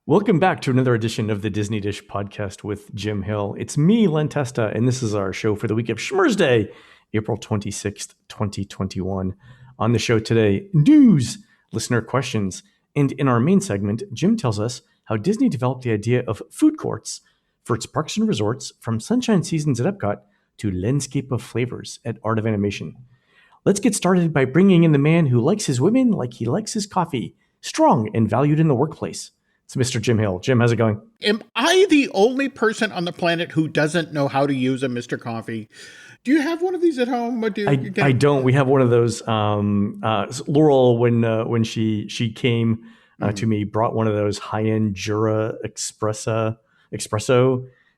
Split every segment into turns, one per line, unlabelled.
Welcome back to another edition of the Disney Dish podcast with Jim Hill. It's me, Len Testa, and this is our show for the week of Schmurz Day, April 26th, 2021. On the show today, news, listener questions, and in our main segment, Jim tells us how Disney developed the idea of food courts for its parks and resorts, from Sunshine Seasons at EPCOT to Landscape of Flavors at Art of Animation. Let's get started by bringing in the man who likes his women like he likes his coffee, strong and valued in the workplace. It's Mr. Jim Hill. Jim, how's it going?
Am I the only person on the planet who doesn't know how to use a Mr. Coffee? Do you have one of these at home? Or
I don't. We have one of those. Laurel, when she came to me, brought one of those high-end Jura espresso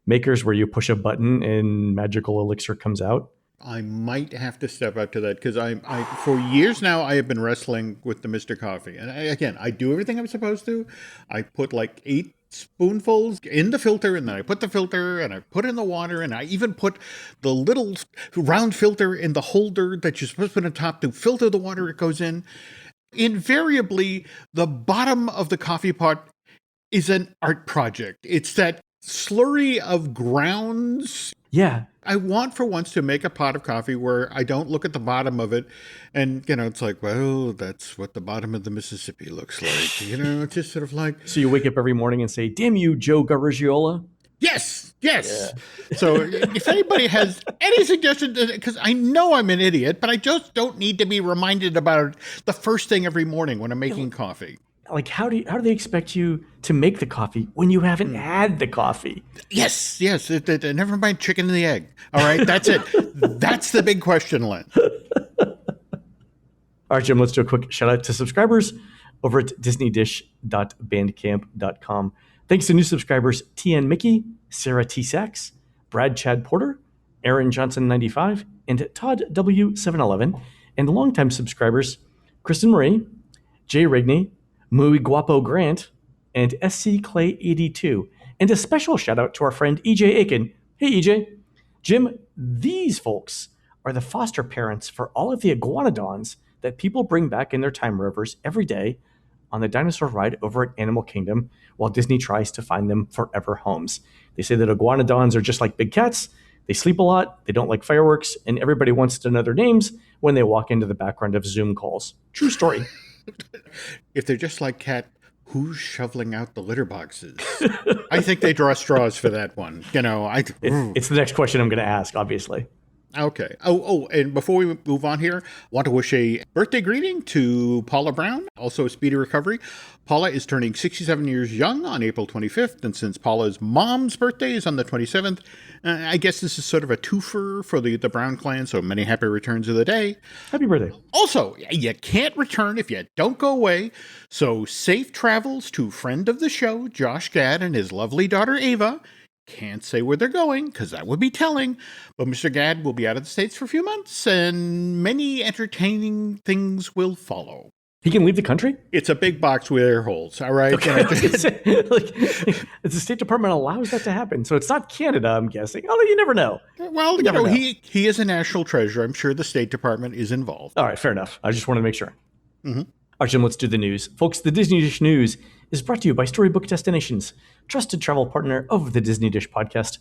makers where you push a button and magical elixir comes out.
I might have to step up to that because I for years now I have been wrestling with the Mr. Coffee, and I do everything I'm supposed to. I put like 8 spoonfuls in the filter, and then I put the filter and I put in the water, and I even put the little round filter in the holder that you're supposed to put on top to filter the water it goes in. Invariably, the bottom of the coffee pot is an art project. It's that slurry of grounds.
Yeah.
I want for once to make a pot of coffee where I don't look at the bottom of it and, it's like, well, that's what the bottom of the Mississippi looks like. It's just sort of like.
So you wake up every morning and say, damn you, Joe Garagiola.
Yes. Yeah. So if anybody has any suggestions, because I know I'm an idiot, but I just don't need to be reminded about it the first thing every morning when I'm making coffee.
Like, how do they expect you to make the coffee when you haven't had the coffee?
Yes. Never mind chicken and the egg. All right, that's it. That's the big question, Len.
All right, Jim, let's do a quick shout out to subscribers over at disneydish.bandcamp.com. Thanks to new subscribers TN Mickey, Sarah T. Sachs, Brad Chad Porter, Aaron Johnson 95, and Todd W711, and longtime subscribers Kristen Marie, Jay Rigney, Muy Guapo Grant, and SC Clay 82. And a special shout out to our friend EJ Aiken. Hey EJ. Jim, these folks are the foster parents for all of the iguanodons that people bring back in their time rovers every day on the dinosaur ride over at Animal Kingdom while Disney tries to find them forever homes. They say that iguanodons are just like big cats. They sleep a lot, they don't like fireworks, and everybody wants to know their names when they walk into the background of Zoom calls. True story.
If they're just like cat, who's shoveling out the litter boxes? I think they draw straws for that one.
It's the next question I'm going to ask, obviously.
Okay. And before we move on here, I want to wish a birthday greeting to Paula Brown, also a speedy recovery. Paula is turning 67 years young on April 25th, and since Paula's mom's birthday is on the 27th, I guess this is sort of a twofer for the Brown clan, so many happy returns of the day.
Happy birthday.
Also, you can't return if you don't go away, so safe travels to friend of the show, Josh Gad, and his lovely daughter, Ava. Can't say where they're going, because that would be telling, but Mr. Gad will be out of the States for a few months, and many entertaining things will follow.
He can leave the country?
It's a big box with air holes, all right?
Okay. The State Department allows that to happen, so it's not Canada, I'm guessing, although you never know.
Well, he is a national treasure. I'm sure the State Department is involved.
All right, fair enough. I just wanted to make sure.
Mm-hmm.
All right, Jim, let's do the news. Folks, the Disney Dish News is brought to you by Storybook Destinations, trusted travel partner of the Disney Dish podcast.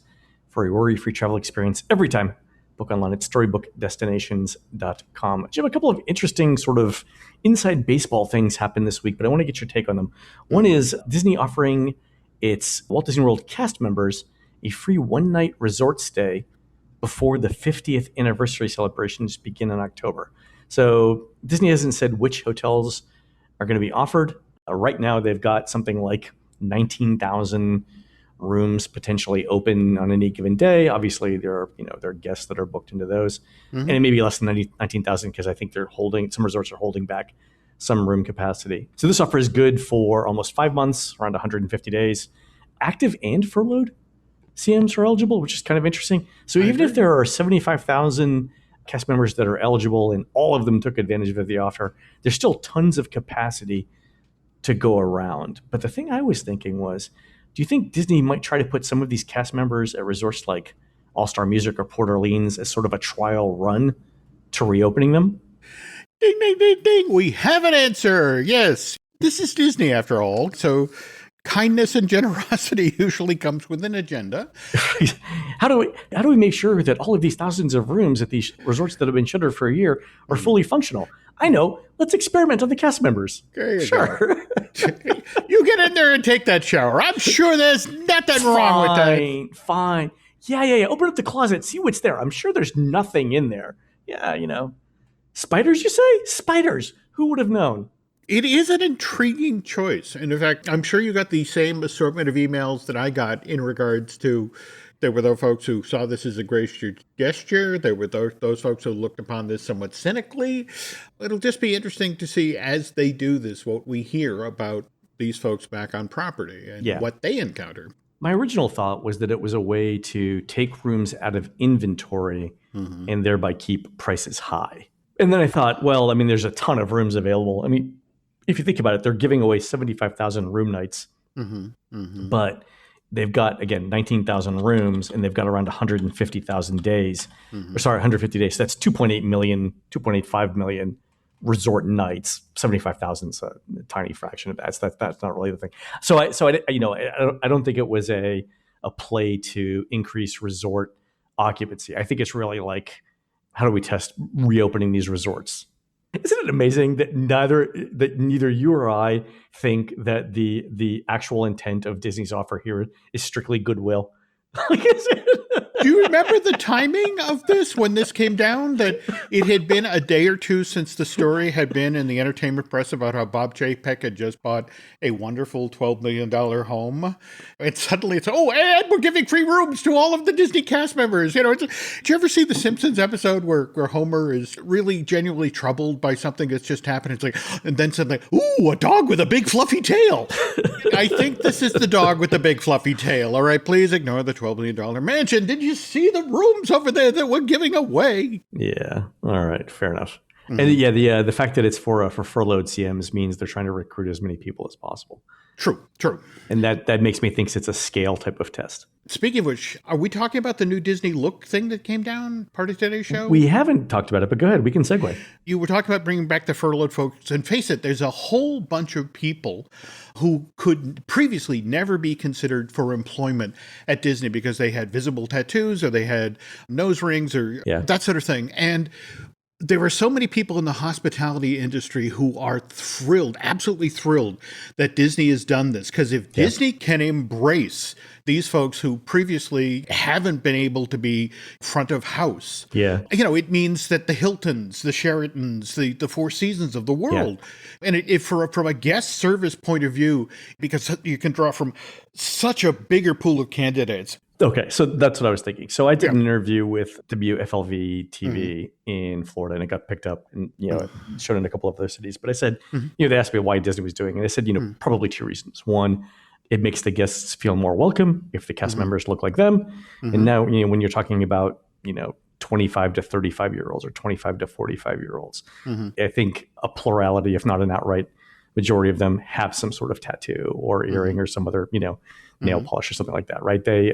For a worry-free travel experience every time, book online at storybookdestinations.com. Jim, a couple of interesting sort of inside baseball things happened this week, but I want to get your take on them. One is Disney offering its Walt Disney World cast members a free one-night resort stay before the 50th anniversary celebrations begin in October. So Disney hasn't said which hotels are going to be offered. Right now, they've got something like 19,000 rooms potentially open on any given day. Obviously, there are guests that are booked into those, and it may be less than 19,000 because I think some resorts are holding back some room capacity. So this offer is good for almost 5 months, around 150 days. Active and furloughed CMs are eligible, which is kind of interesting. So even if there are 75,000 cast members that are eligible and all of them took advantage of the offer, there's still tons of capacity to go around. But the thing I was thinking was, do you think Disney might try to put some of these cast members at resorts like All-Star Music or Port Orleans as sort of a trial run to reopening them?
Ding, ding, ding, ding. We have an answer. Yes. This is Disney after all. So kindness and generosity usually comes with an agenda.
How do we make sure that all of these thousands of rooms at these resorts that have been shuttered for a year are fully functional? I know. Let's experiment on the cast members.
There you
Sure.
go. You get in there and take that shower. I'm sure there's nothing wrong with that.
Fine. Yeah. Open up the closet. See what's there. I'm sure there's nothing in there. Yeah, Spiders, you say? Spiders. Who would have known?
It is an intriguing choice. And in fact, I'm sure you got the same assortment of emails that I got in regards to, there were those folks who saw this as a gracious gesture. There were those folks who looked upon this somewhat cynically. It'll just be interesting to see as they do this, what we hear about these folks back on property and what they encounter.
My original thought was that it was a way to take rooms out of inventory and thereby keep prices high. And then I thought, well, there's a ton of rooms available. If you think about it, they're giving away 75,000 room nights, but they've got, again, 19,000 rooms and they've got around 150,000 days. 150 days. So that's 2.8 million, 2.85 million resort nights. 75,000 is a tiny fraction of that. So that's not really the thing. So I don't think it was a play to increase resort occupancy. I think it's really like, how do we test reopening these resorts? Isn't it amazing that neither you or I think that the actual intent of Disney's offer here is strictly goodwill?
Do you remember the timing of this when this came down? That it had been a day or two since the story had been in the entertainment press about how Bob Chapek had just bought a wonderful $12 million home. And suddenly it's, and we're giving free rooms to all of the Disney cast members. Did you ever see the Simpsons episode where Homer is really genuinely troubled by something that's just happened? It's like, and then suddenly, a dog with a big fluffy tail. I think this is the dog with the big fluffy tail. All right, please ignore the $12 million mansion. Did you see the rooms over there that we're giving away?
Yeah. All right. Fair enough. And the fact that it's for furloughed CMs means they're trying to recruit as many people as possible.
True.
And that makes me think it's a scale type of test.
Speaking of which, are we talking about the new Disney Look thing that came down, part of today's show?
We haven't talked about it, but go ahead. We can segue.
You were talking about bringing back the furloughed folks. And face it, there's a whole bunch of people who could previously never be considered for employment at Disney because they had visible tattoos or they had nose rings or that sort of thing. And there are so many people in the hospitality industry who are thrilled, absolutely thrilled that Disney has done this. Because if Disney can embrace these folks who previously haven't been able to be front of house, it means that the Hiltons, the Sheratons, the Four Seasons of the world, and if from a guest service point of view, because you can draw from such a bigger pool of candidates.
Okay, so that's what I was thinking. So I did an interview with WFLV TV in Florida, and it got picked up and showed in a couple of other cities. But I said, they asked me why Disney was doing it. And I said, probably two reasons. One, it makes the guests feel more welcome if the cast members look like them. And now, when you're talking about 25 to 35-year-olds or 25 to 45-year-olds, I think a plurality, if not an outright majority of them, have some sort of tattoo or earring or some other nail polish or something like that, right? They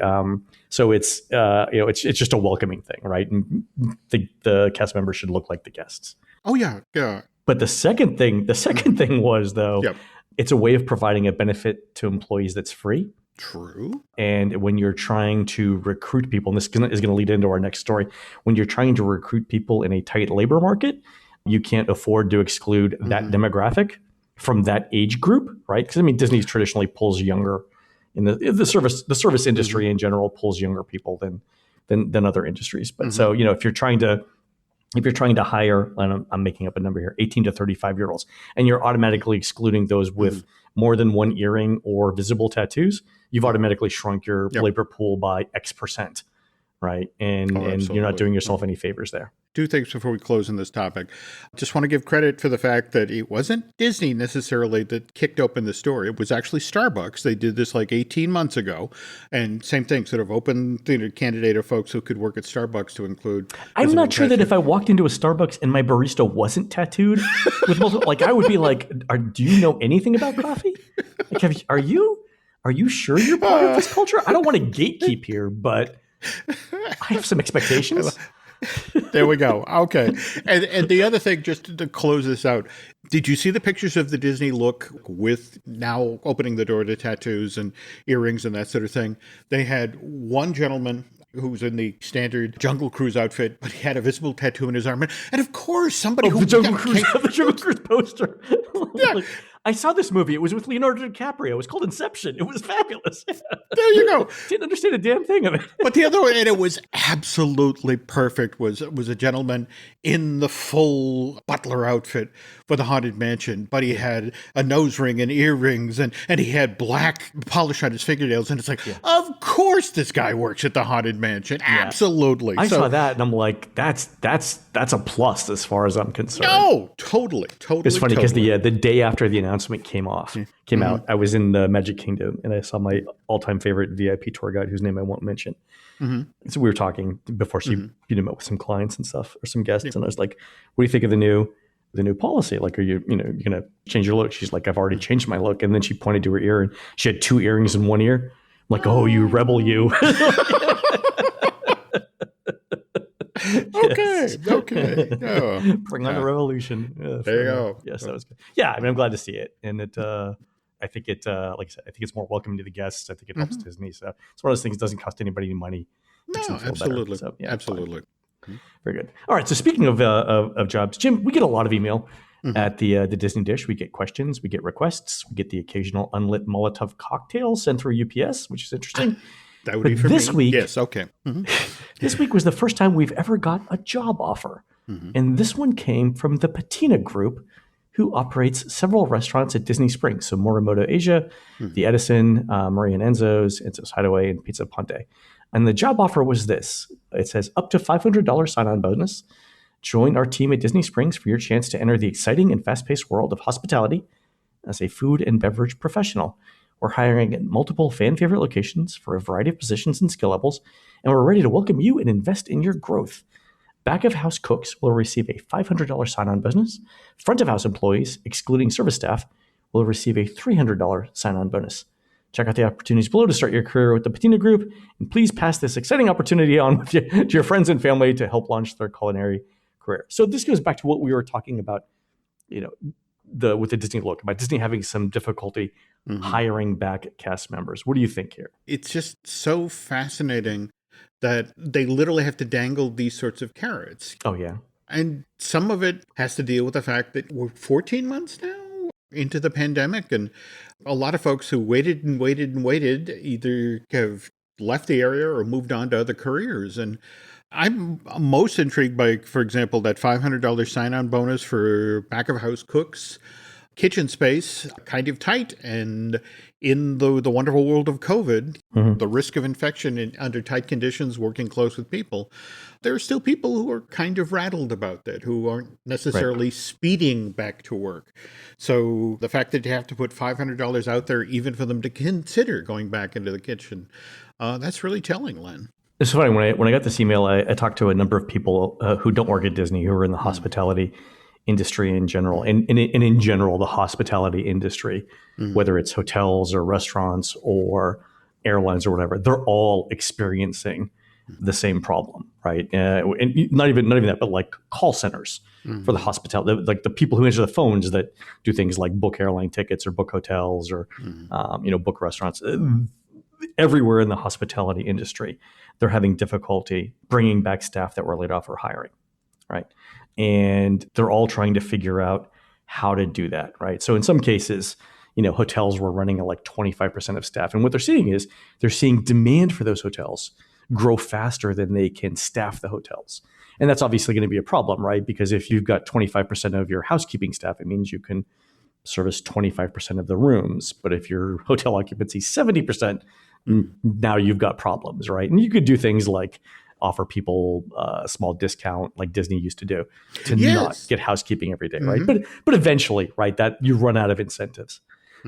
so it's it's just a welcoming thing, right? And the cast members should look like the guests.
Oh yeah.
But the second thing was though, it's a way of providing a benefit to employees that's free.
True.
And when you're trying to recruit people, and this is going to lead into our next story, when you're trying to recruit people in a tight labor market, you can't afford to exclude that demographic from that age group, right? Because Disney traditionally pulls younger. In the service industry in general pulls younger people than other industries. But so if you're trying to hire, and I'm making up a number here, 18 to 35-year-olds, and you're automatically excluding those with more than one earring or visible tattoos, you've automatically shrunk your labor pool by X percent, right? And you're not doing yourself any favors there.
Two things before we close on this topic. Just want to give credit for the fact that it wasn't Disney necessarily that kicked open the store. It was actually Starbucks. They did this like 18 months ago. And same thing, sort of opened the candidate of folks who could work at Starbucks to include.
I'm not sure that if I walked into a Starbucks and my barista wasn't tattooed with multiple, I would be like, do you know anything about coffee? Like, are you sure you're part of this culture? I don't want to gatekeep here, but I have some expectations.
There we go. Okay. And the other thing, just to close this out, did you see the pictures of the Disney look with now opening the door to tattoos and earrings and that sort of thing? They had one gentleman who was in the standard Jungle Cruise outfit, but he had a visible tattoo in his arm. And of course, somebody who...
The Jungle Cruise poster.
Yeah.
I saw this movie. It was with Leonardo DiCaprio. It was called Inception. It was fabulous.
There you go.
Didn't understand a damn thing of it.
But the other one, and it was absolutely perfect, was a gentleman in the full butler outfit for the Haunted Mansion, but he had a nose ring and earrings, and he had black polish on his fingernails, and it's like, of course this guy works at the Haunted Mansion. Yeah. Absolutely.
I saw that, and I'm like, that's a plus as far as I'm concerned.
No, totally. It's
funny because the day after the announcement came out, I was in the Magic Kingdom, and I saw my all-time favorite VIP tour guide, whose name I won't mention. So we were talking before she met with some clients and stuff, or some guests, and I was like, "What do you think of the new policy? Like, are you're gonna change your look?" She's like, "I've already changed my look," and then she pointed to her ear, and she had 2 earrings in one ear. I'm like, "Oh, you rebel, you!"
Okay. Oh,
bring on the revolution.
There you go.
Yes, that was good. Yeah, I mean, I'm glad to see it, and it. I think it, like I said, I think it's more welcoming to the guests. I think it helps Disney. So it's one of those things that doesn't cost anybody any money.
No, absolutely. So, absolutely.
Very good. All right. So speaking of jobs, Jim, we get a lot of email at the Disney Dish. We get questions, we get requests, we get the occasional unlit Molotov cocktail sent through UPS, which is interesting.
That would be for
this
me.
week.
Yes. Okay.
This week was the first time we've ever got a job offer, and this one came from the Patina Group, who operates several restaurants at Disney Springs. So Morimoto Asia, the Edison, Murray and Enzo's Hideaway, and Pizza Ponte. And the job offer was this. It says up to $500 sign-on bonus. Join our team at Disney Springs for your chance to enter the exciting and fast-paced world of hospitality as a food and beverage professional. We're hiring at multiple fan-favorite locations for a variety of positions and skill levels, and we're ready to welcome you and invest in your growth. Back-of-house cooks will receive a $500 sign-on bonus. Front-of-house employees, excluding service staff, will receive a $300 sign-on bonus. Check out the opportunities below to start your career with the Patina Group, and please pass this exciting opportunity on to your friends and family to help launch their culinary career. So this goes back to what we were talking about, with the Disney look, about Disney having some difficulty hiring back cast members. What do you think here?
It's just so fascinating that they literally have to dangle these sorts of carrots.
Oh, yeah.
And some of it has to deal with the fact that we're 14 months now into the pandemic, and a lot of folks who waited and waited and waited either have left the area or moved on to other careers. And I'm most intrigued by, for example, that $500 sign-on bonus for back-of-house cooks. Kitchen space kind of tight, and in the wonderful world of COVID, the risk of infection under tight conditions, working close with people, there are still people who are kind of rattled about that, who aren't necessarily speeding back to work. So the fact that you have to put $500 out there, even for them to consider going back into the kitchen, that's really telling, Len.
It's funny, when I got this email, I talked to a number of people who don't work at Disney, who are in the hospitality industry in general, and in general, the hospitality industry, whether it's hotels or restaurants or airlines or whatever, they're all experiencing the same problem, right? And not even that, but like call centers for the hospitality, like the people who answer the phones that do things like book airline tickets or book hotels or book restaurants. Everywhere in the hospitality industry, they're having difficulty bringing back staff that were laid off or hiring, right? And they're all trying to figure out how to do that, right? So in some cases, hotels were running at like 25% of staff. And what they're seeing is they're seeing demand for those hotels grow faster than they can staff the hotels. And that's obviously going to be a problem, right? Because if you've got 25% of your housekeeping staff, it means you can service 25% of the rooms. But if your hotel occupancy is 70%, now you've got problems, right? And you could do things like offer people a small discount like Disney used to do to not get housekeeping every day, right? But eventually, right, that you run out of incentives.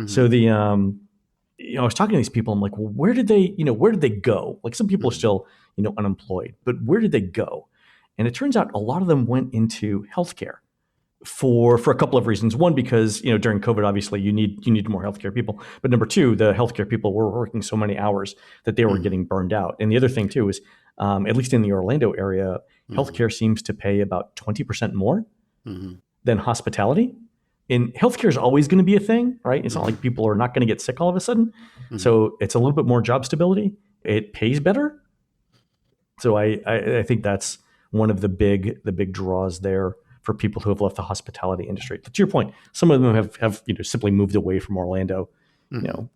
So I was talking to these people. I'm like, well, where did they go? Like some people are still, unemployed, but where did they go? And it turns out a lot of them went into healthcare for a couple of reasons. One, because, during COVID, obviously you need more healthcare people. But number two, the healthcare people were working so many hours that they were getting burned out. And the other thing too is at least in the Orlando area,
Mm-hmm.
healthcare seems to pay about 20% more
Mm-hmm.
than hospitality. And healthcare is always going to be a thing, right? It's not like people are not going to get sick all of a sudden.
Mm-hmm.
So it's a little bit more job stability. It pays better. So I think that's one of the big draws there for people who have left the hospitality industry. But to your point, some of them have simply moved away from Orlando,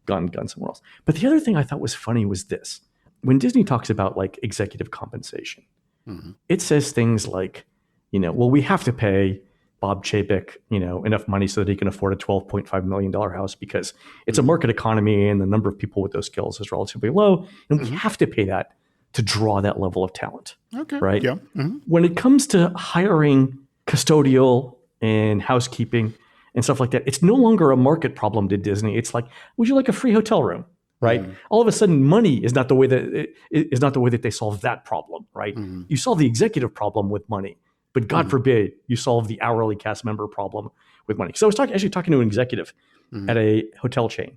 gone somewhere else. But the other thing I thought was funny was this: when Disney talks about like executive compensation,
Mm-hmm.
it says things like, well, we have to pay Bob Chapek, enough money so that he can afford a $12.5 million house because it's a market economy and the number of people with those skills is relatively low. And we have to pay that to draw that level of talent.
Okay.
Right.
Yeah. Mm-hmm.
When it comes to hiring custodial and housekeeping and stuff like that, it's no longer a market problem to Disney. It's like, would you like a free hotel room? Right. All of a sudden, money is not the way that they solve that problem. Right. You solve the executive problem with money, but God forbid you solve the hourly cast member problem with money. So I was actually talking to an executive at a hotel chain.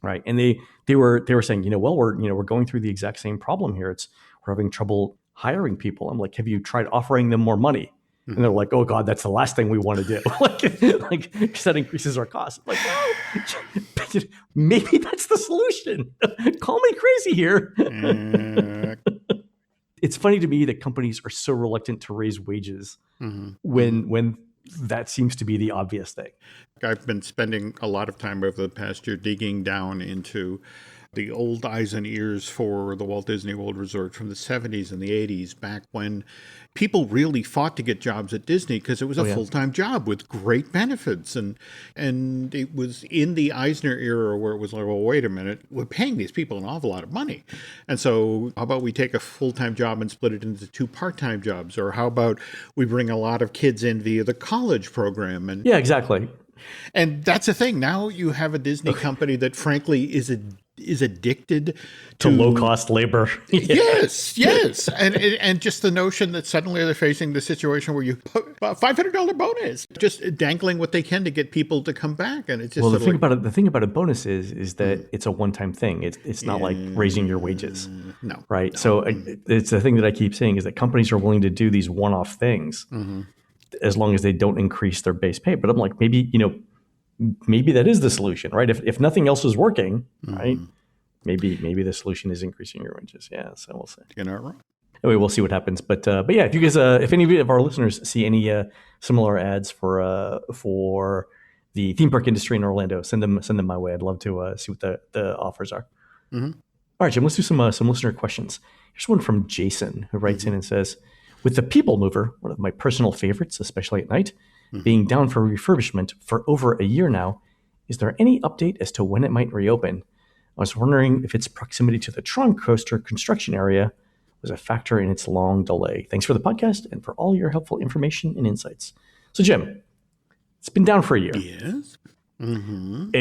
Right. And they were saying, well, we're going through the exact same problem here. We're having trouble hiring people. I'm like, have you tried offering them more money? And they're like, oh God, that's the last thing we want to do. like that increases our costs. I'm like, well, maybe that's the solution. Call me crazy here. It's funny to me that companies are so reluctant to raise wages when that seems to be the obvious thing.
I've been spending a lot of time over the past year digging down into the old eyes and ears for the Walt Disney World Resort from the 70s and the 80s, back when people really fought to get jobs at Disney because it was a full-time job with great benefits. And it was in the Eisner era where it was like, well, wait a minute, we're paying these people an awful lot of money. And so how about we take a full-time job and split it into 2 part-time jobs? Or how about we bring a lot of kids in via the college program? And
yeah, exactly.
And that's the thing. Now you have a Disney company that, frankly, is addicted
to low-cost labor.
Yes, and just the notion that suddenly they're facing the situation where you put a $500 bonus, just dangling what they can to get people to come back. And it's just
the thing about a bonus is that it's a one-time thing. It's not like raising your wages.
No,
right?
No.
So it's the thing that I keep saying is that companies are willing to do these one-off things as long as they don't increase their base pay. But I'm like, maybe that is the solution, right? If nothing else is working, right? Maybe the solution is increasing your wages. Yeah, so we'll see.
You're not wrong.
Anyway, we'll see what happens. But yeah, if you guys, if any of our listeners see any similar ads for the theme park industry in Orlando, send them my way. I'd love to see what the offers are. All right, Jim, let's do some listener questions. Here's one from Jason, who writes in and says, with the People Mover, one of my personal favorites, especially at night, being down for refurbishment for over a year now, is there any update as to when it might reopen? I was wondering if its proximity to the Tron Coaster construction area was a factor in its long delay. Thanks for the podcast and for all your helpful information and insights. So, Jim, it's been down for a year.
Yes.
And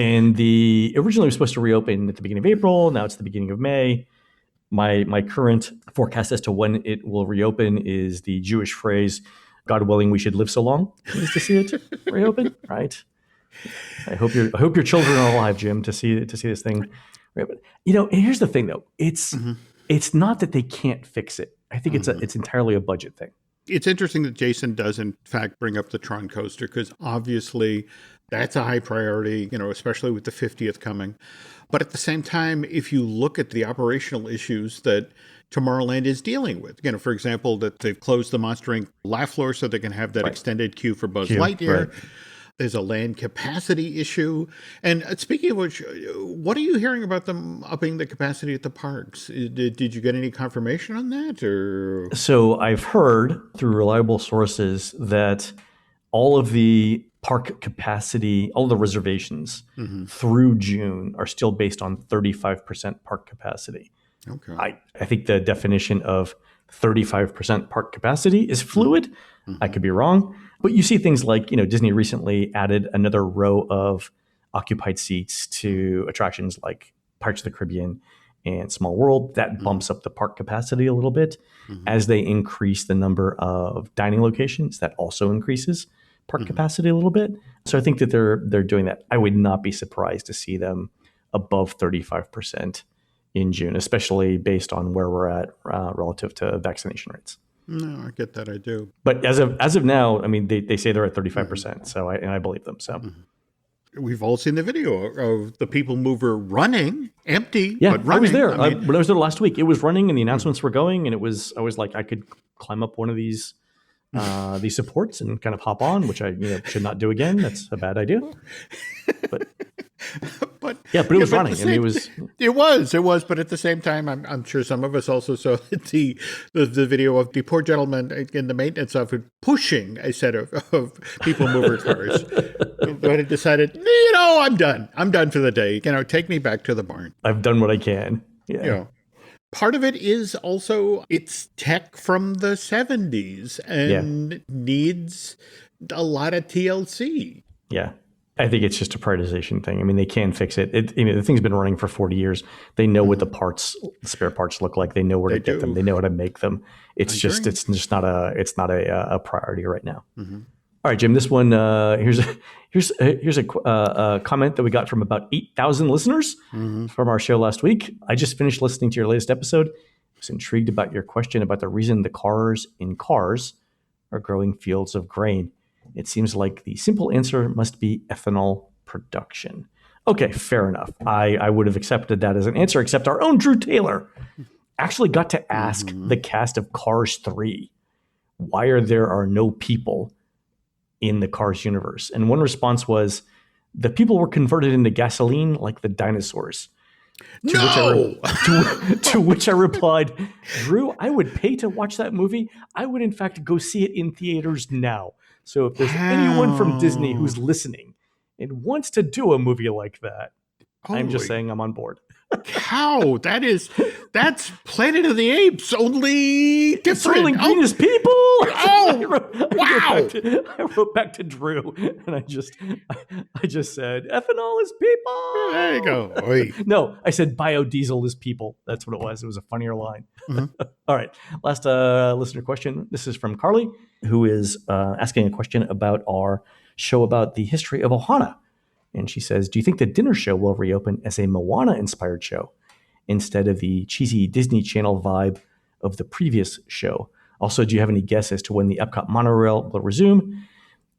originally was supposed to reopen at the beginning of April. Now it's the beginning of May. My current forecast as to when it will reopen is the Jewish phrase, God willing, we should live so long, is to see it reopen, right? I hope your children are alive, Jim, to see this thing reopen. Here's the thing, though. It's not that they can't fix it. I think it's entirely a budget thing.
It's interesting that Jason does, in fact, bring up the Tron Coaster, because obviously that's a high priority, especially with the 50th coming. But at the same time, if you look at the operational issues that Tomorrowland is dealing with, for example, that they've closed the Monster Inc. laugh floor so they can have that extended queue for Buzz Lightyear. Right. There's a land capacity issue. And speaking of which, what are you hearing about them upping the capacity at the parks? Did you get any confirmation on that? Or
So I've heard through reliable sources that all of the park capacity, all the reservations through June are still based on 35% park capacity.
Okay.
I think the definition of 35% park capacity is fluid. I could be wrong. But you see things like, Disney recently added another row of occupied seats to attractions like Pirates of the Caribbean and Small World. That bumps up the park capacity a little bit. As they increase the number of dining locations, that also increases park capacity a little bit. So I think that they're doing that. I would not be surprised to see them above 35% in June, especially based on where we're at relative to vaccination rates.
No, I get that. I do.
But as of now, I mean, they say they're at 35%. So I believe them. So
we've all seen the video of the People Mover running, empty,
yeah,
but running.
I was there. When I was there last week, it was running and the announcements were going, and I was like, I could climb up one of these supports and kind of hop on, which I should not do again. That's a bad idea. But
but
it was running. I mean,
it was. But at the same time, I'm sure some of us also saw the video of the poor gentleman in the maintenance outfit pushing a set of People Mover cars. But he decided, I'm done. I'm done for the day. Take me back to the barn.
I've done what I can. Yeah.
Part of it is also it's tech from the 70s and needs a lot of TLC.
Yeah. I think it's just a prioritization thing. I mean, they can fix it. The thing's been running for 40 years. They know what the spare parts look like. They know where to get them. They know how to make them. It's just not a priority right now. Mm-hmm. All right, Jim. This one here's a comment that we got from about 8,000 listeners from our show last week. I just finished listening to your latest episode. I was intrigued about your question about the reason the cars in cars are growing fields of grain. It seems like the simple answer must be ethanol production. Okay, fair enough. I would have accepted that as an answer, except our own Drew Taylor actually got to ask the cast of Cars 3 why there are no people in the Cars universe. And one response was, the people were converted into gasoline like the dinosaurs. To which I replied, Drew, I would pay to watch that movie. I would, in fact, go see it in theaters now. So if there's anyone from Disney who's listening and wants to do a movie like that, I'm just saying I'm on board.
How? That's Planet of the Apes, only different.
It's only green as people. I wrote back to Drew, and I just said, ethanol is people.
There you go. Oy.
No, I said biodiesel is people. That's what it was. It was a funnier line. Mm-hmm. All right. Last listener question. This is from Carly, who is asking a question about our show about the history of Ohana. And she says, do you think the dinner show will reopen as a Moana-inspired show instead of the cheesy Disney Channel vibe of the previous show? Also, do you have any guess as to when the EPCOT monorail will resume?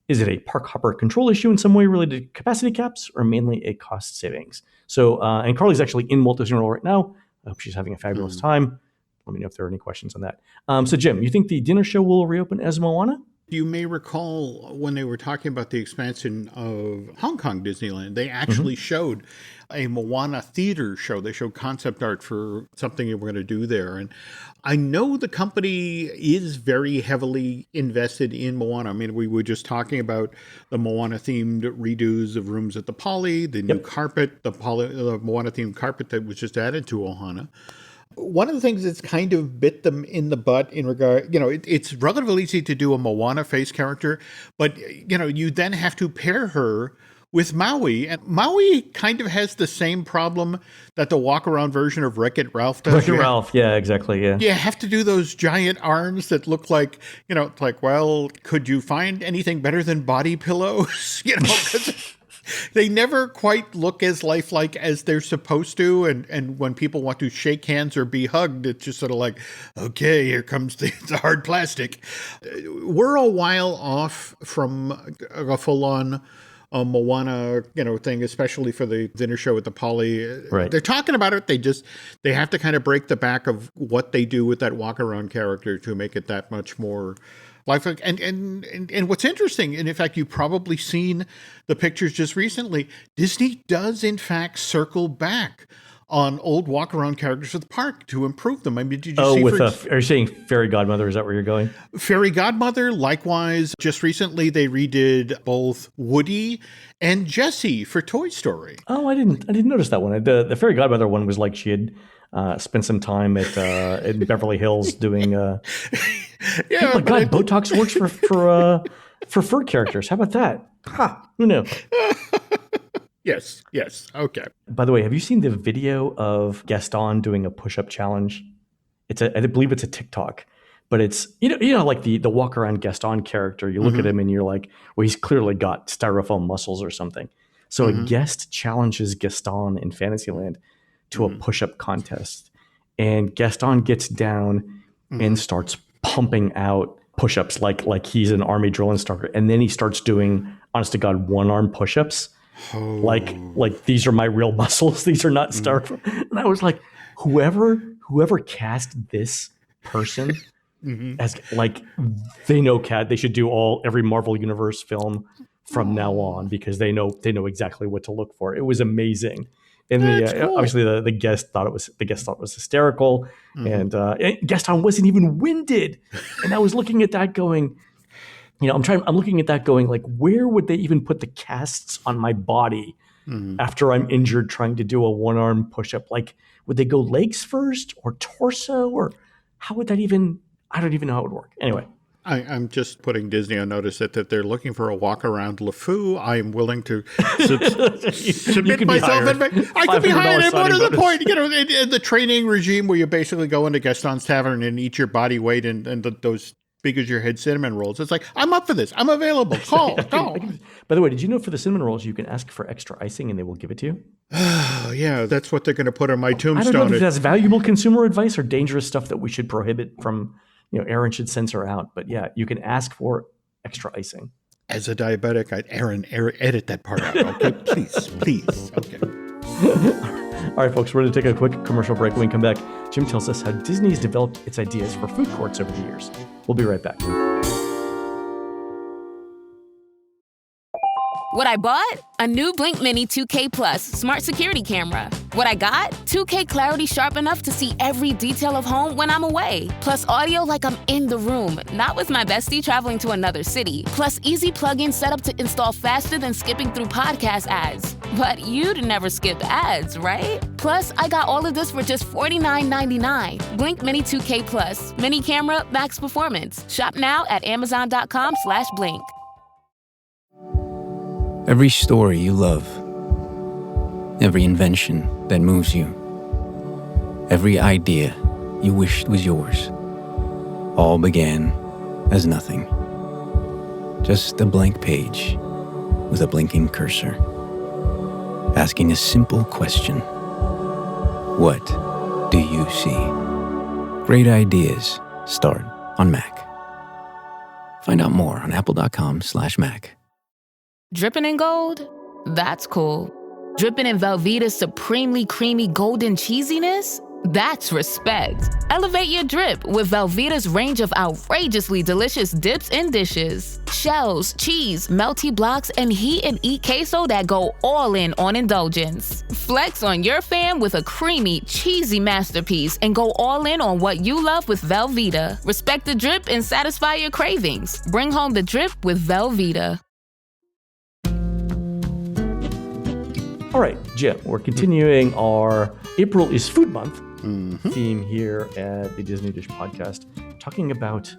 Is it a park hopper control issue in some way related to capacity caps or mainly a cost savings? So, and Carly's actually in Walt Disney World right now. I hope she's having a fabulous time. Let me know if there are any questions on that. So, Jim, you think the dinner show will reopen as Moana?
You may recall when they were talking about the expansion of Hong Kong Disneyland, they actually showed a Moana theater show. They showed concept art for something they were going to do there. And I know the company is very heavily invested in Moana. I mean, we were just talking about the Moana-themed redos of rooms at the Poly, the new carpet, the Moana-themed carpet that was just added to Ohana. One of the things that's kind of bit them in the butt in regard, it's relatively easy to do a Moana face character, but, you then have to pair her with Maui. And Maui kind of has the same problem that the walk-around version of Wreck-It Ralph does.
Wreck-It Ralph, yeah, exactly, yeah.
You have to do those giant arms that look like, well, could you find anything better than body pillows? Because they never quite look as lifelike as they're supposed to. And when people want to shake hands or be hugged, it's just sort of like, okay, here comes the hard plastic. We're a while off from a full-on Moana, thing, especially for the dinner show at the Poly.
Right.
They're talking about it. They have to kind of break the back of what they do with that walk-around character to make it that much more lifelike. And what's interesting, and in fact, you've probably seen the pictures just recently, Disney does in fact circle back on old walk-around characters at the park to improve them. I mean, did you see?
Are you saying Fairy Godmother? Is that where you're going?
Fairy Godmother, likewise. Just recently, they redid both Woody and Jessie for Toy Story.
Oh, I didn't notice that one. The Fairy Godmother one was like she had spent some time at in Beverly Hills doing. Oh my God, Botox works for fur characters. How about that? Who knew?
Yes. Okay.
By the way, have you seen the video of Gaston doing a push-up challenge? I believe it's a TikTok, but it's like the walk around Gaston character. You look at him and you're like, well, he's clearly got styrofoam muscles or something. So a guest challenges Gaston in Fantasyland to a push-up contest. And Gaston gets down and starts pumping out push-ups like he's an army drill instructor. And then he starts doing, honest to God, one-arm push-ups. Like these are my real muscles. These are not styrofoam. And I was like, whoever cast this person as like, they know cat. They should do every Marvel Universe film from now on, because they know exactly what to look for. It was amazing. And cool. Obviously the guest thought it was hysterical, and Gaston wasn't even winded. And I was looking at that going, I'm looking at that going, like, where would they even put the casts on my body after I'm injured trying to do a one-arm push-up? Like, would they go legs first or torso, or how would that even? I don't even know how it would work. Anyway.
I'm just putting Disney on notice that they're looking for a walk around LeFou. I'm willing to submit myself. I could be hired. And what is the point? In the training regime where you basically go into Gaston's Tavern and eat your body weight and those big as your head cinnamon rolls. It's like, I'm up for this. I'm available. Call.
By the way, did you know for the cinnamon rolls, you can ask for extra icing and they will give it to you?
Yeah, that's what they're going to put on my tombstone.
I don't know if that's valuable consumer advice or dangerous stuff that we should prohibit from... Aaron should censor out, but yeah, you can ask for extra icing.
As a diabetic, Aaron, edit that part out, okay? Please, okay.
All right, folks, we're going to take a quick commercial break. When we come back, Jim tells us how Disney's developed its ideas for food courts over the years. We'll be right back.
What I bought? A new Blink Mini 2K Plus smart security camera. What I got? 2K clarity sharp enough to see every detail of home when I'm away. Plus audio like I'm in the room, not with my bestie traveling to another city. Plus easy plug-in setup to install faster than skipping through podcast ads. But you'd never skip ads, right? Plus, I got all of this for just $49.99. Blink Mini 2K Plus. Mini camera, max performance. Shop now at Amazon.com/Blink.
Every story you love, every invention that moves you, every idea you wished was yours, all began as nothing. Just a blank page with a blinking cursor, asking a simple question. What do you see? Great ideas start on Mac. Find out more on apple.com/Mac.
Dripping in gold? That's cool. Dripping in Velveeta's supremely creamy golden cheesiness? That's respect. Elevate your drip with Velveeta's range of outrageously delicious dips and dishes. Shells, cheese, melty blocks, and heat and eat queso that go all in on indulgence. Flex on your fam with a creamy, cheesy masterpiece and go all in on what you love with Velveeta. Respect the drip and satisfy your cravings. Bring home the drip with Velveeta.
All right, Jim, we're continuing our April is Food Month theme here at the Disney Dish Podcast, talking about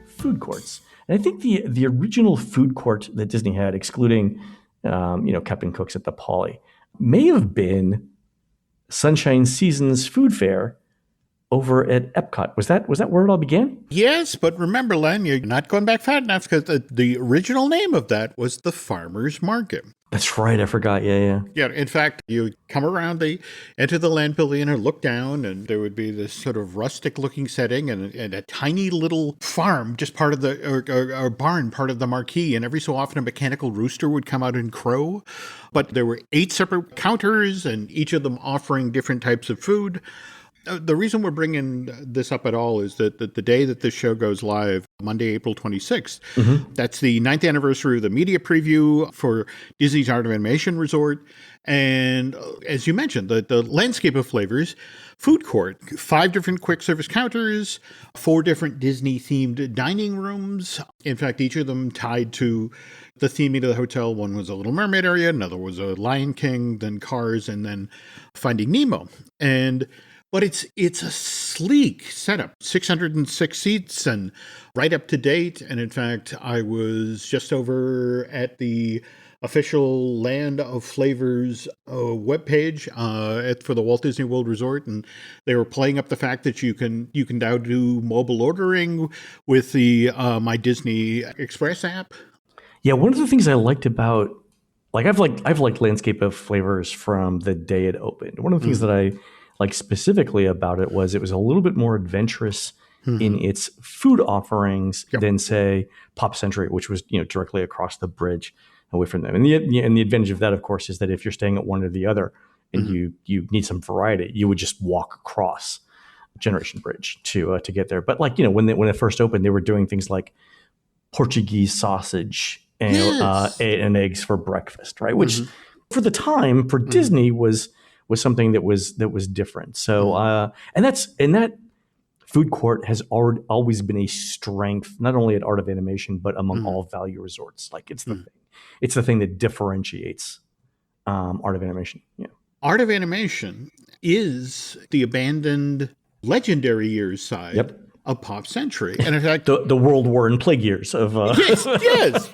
food courts. And I think the original food court that Disney had, excluding Captain Cook's at the Poly, may have been Sunshine Season's food fair over at EPCOT. Was that where it all began?
Yes, but remember, Len, you're not going back fat enough, because the original name of that was the Farmer's Market.
That's right. I forgot. Yeah.
Yeah. In fact, you come around, enter the land pavilion and look down, and there would be this sort of rustic looking setting and a tiny little farm, just part of or barn, part of the marquee. And every so often a mechanical rooster would come out and crow. But there were 8 separate counters, and each of them offering different types of food. The reason we're bringing this up at all is that the day that this show goes live, Monday, April 26th, that's the 9th anniversary of the media preview for Disney's Art of Animation Resort. And as you mentioned, the landscape of flavors, food court, 5 different quick service counters, 4 different Disney-themed dining rooms. In fact, each of them tied to the theming of the hotel. One was a Little Mermaid area, another was a Lion King, then Cars, and then Finding Nemo. But it's a sleek setup, 606 seats and right up to date. And in fact, I was just over at the official Land of Flavors webpage for the Walt Disney World Resort, and they were playing up the fact that you can now do mobile ordering with the My Disney Express app.
Yeah, one of the things I liked about I've liked Landscape of Flavors from the day it opened. One of the things that I like specifically about it was a little bit more adventurous in its food offerings than, say, Pop Century, which was directly across the bridge away from them. And the advantage of that, of course, is that if you're staying at one or the other and you need some variety, you would just walk across Generation Bridge to get there. But when it first opened, they were doing things like Portuguese sausage and eggs for breakfast, right? Which for the time for Disney was something that was different. So and that food court has always been a strength, not only at Art of Animation but among all value resorts. Like it's the thing that differentiates Art of Animation. Yeah,
Art of Animation is the abandoned legendary years side of Pop Century, and in fact,
the World War and Plague years of
yes.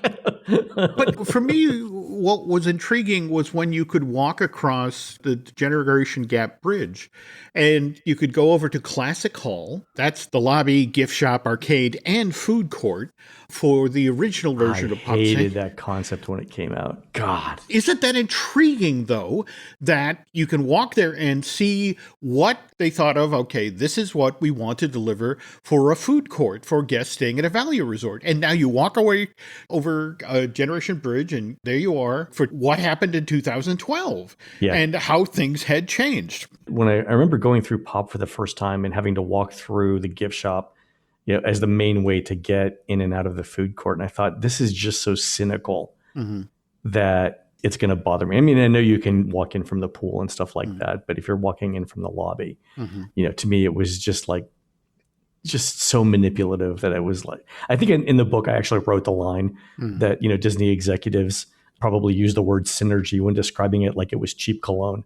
But for me, what was intriguing was when you could walk across the Generation Gap Bridge and you could go over to Classic Hall. That's the lobby, gift shop, arcade, and food court for the original version of Pop Century.
I hated that concept when it came out. God.
Isn't that intriguing, though, that you can walk there and see what they thought of, okay, this is what we want to deliver for a food court for guests staying at a value resort. And now you walk away over Generation Bridge, and there you are for what happened in 2012 and how things had changed.
When I remember going through Pop for the first time and having to walk through the gift shop as the main way to get in and out of the food court, and I thought, this is just so cynical that it's going to bother me. I mean, I know you can walk in from the pool and stuff like that, but if you're walking in from the lobby, to me, it was just so manipulative that I was like, I think in the book, I actually wrote the line that, Disney executives probably used the word synergy when describing it like it was cheap cologne.